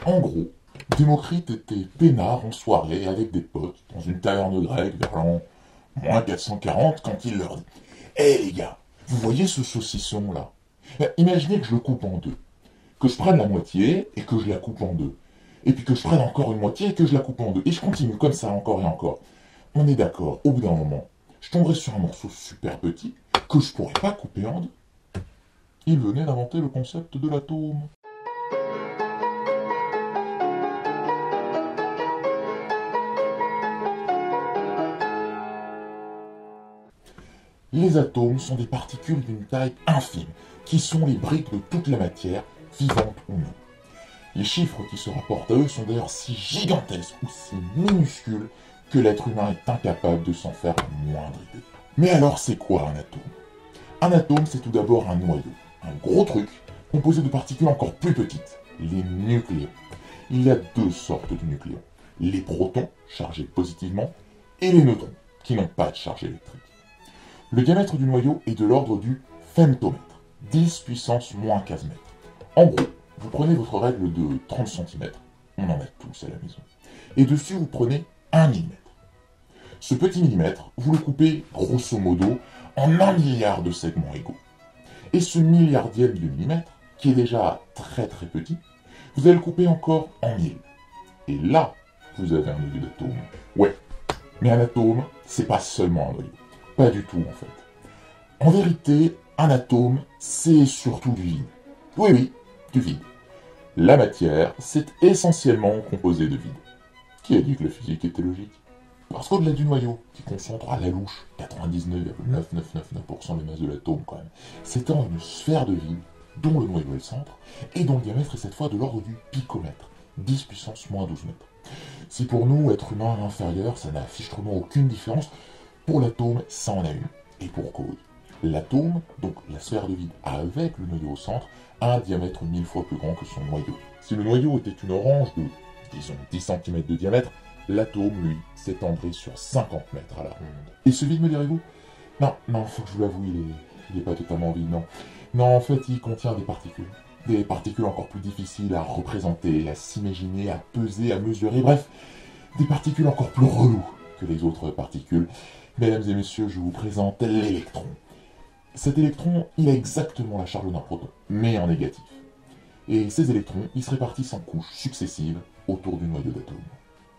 En gros, Démocrite était peinard en soirée avec des potes dans une taverne grecque vers l'an -440 quand il leur dit: «Eh les gars, vous voyez ce saucisson là? Imaginez que je le coupe en deux, que je prenne la moitié et que je la coupe en deux, et puis que je prenne encore une moitié et que je la coupe en deux, et je continue comme ça encore et encore. On est d'accord, au bout d'un moment, je tomberai sur un morceau super petit que je pourrais pas couper en deux.» Il venait d'inventer le concept de l'atome. Les atomes sont des particules d'une taille infime, qui sont les briques de toute la matière, vivante ou non. Les chiffres qui se rapportent à eux sont d'ailleurs si gigantesques ou si minuscules que l'être humain est incapable de s'en faire la moindre idée. Mais alors c'est quoi un atome? Un atome, c'est tout d'abord un noyau, un gros truc composé de particules encore plus petites, les nucléons. Il y a deux sortes de nucléons, les protons, chargés positivement, et les neutrons, qui n'ont pas de charge électrique. Le diamètre du noyau est de l'ordre du femtomètre, 10 puissance moins 15 mètres. En gros, vous prenez votre règle de 30 cm, on en a tous à la maison, et dessus vous prenez 1 mm. Ce petit millimètre, vous le coupez grosso modo en 1 milliard de segments égaux. Et ce milliardième de millimètre, qui est déjà très très petit, vous allez le couper encore en 1000. Et là, vous avez un noyau d'atome. Ouais, mais un atome, c'est pas seulement un noyau. Pas du tout, en fait. En vérité, un atome, c'est surtout du vide. Oui, oui, du vide. La matière, c'est essentiellement composé de vide. Qui a dit que la physique était logique? Parce qu'au-delà du noyau, qui concentre à la louche 99,9999% des masses de l'atome quand même, s'étend une sphère de vide, dont le noyau est le centre, et dont le diamètre est cette fois de l'ordre du picomètre, 10 puissance moins 12 mètres. Si pour nous, êtres humains inférieurs, ça n'a fichtrement aucune différence, pour l'atome, ça en a une. Et pour cause. L'atome, donc la sphère de vide avec le noyau au centre, a un diamètre 1000 fois plus grand que son noyau. Si le noyau était une orange de, disons, 10 cm de diamètre, l'atome, lui, s'étendrait sur 50 mètres à la ronde. Et ce vide, me direz-vous? Non, faut que je vous l'avoue, il est pas totalement vide, non. Non, en fait, il contient des particules. Des particules encore plus difficiles à représenter, à s'imaginer, à peser, à mesurer, bref, des particules encore plus reloues que les autres particules. Mesdames et messieurs, je vous présente l'électron. Cet électron, il a exactement la charge d'un proton, mais en négatif. Et ces électrons, ils se répartissent en couches successives autour du noyau d'atome.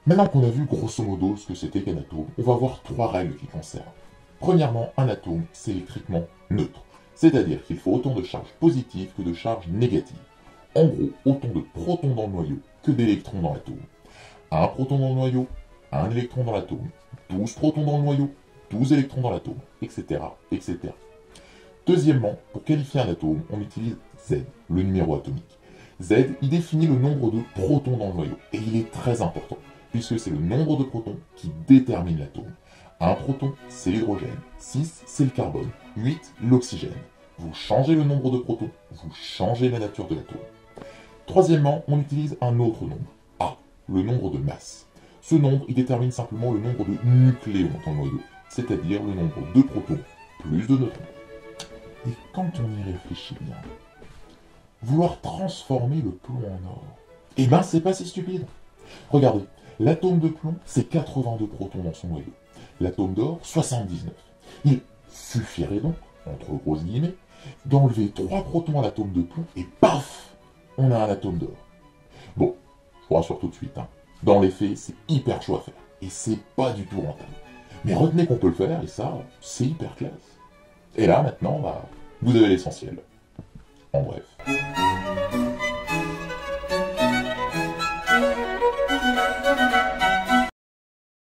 Maintenant qu'on a vu grosso modo ce que c'était qu'un atome, on va voir 3 règles qui concernent. Premièrement, un atome, c'est électriquement neutre. C'est-à-dire qu'il faut autant de charges positives que de charges négatives. En gros, autant de protons dans le noyau que d'électrons dans l'atome. Un proton dans le noyau, un électron dans l'atome. 12 protons dans le noyau, 12 électrons dans l'atome, etc., etc. Deuxièmement, pour qualifier un atome, on utilise Z, le numéro atomique. Z, il définit le nombre de protons dans le noyau, et il est très important, puisque c'est le nombre de protons qui détermine l'atome. Un proton, c'est l'hydrogène, 6, c'est le carbone, 8, l'oxygène. Vous changez le nombre de protons, vous changez la nature de l'atome. Troisièmement, on utilise un autre nombre, A, le nombre de masse. Ce nombre, il détermine simplement le nombre de nucléons dans le noyau, c'est-à-dire le nombre de protons plus de neutrons. Et quand on y réfléchit bien, vouloir transformer le plomb en or, eh ben c'est pas si stupide. Regardez, l'atome de plomb, c'est 82 protons dans son noyau. L'atome d'or, 79. Il suffirait donc, entre grosses guillemets, d'enlever 3 protons à l'atome de plomb et paf, on a un atome d'or. Bon, je vous rassure tout de suite, hein. Dans les faits, c'est hyper chaud à faire, et c'est pas du tout rentable. Mais retenez qu'on peut le faire, et ça, c'est hyper classe. Et là, maintenant, vous avez l'essentiel. En bref.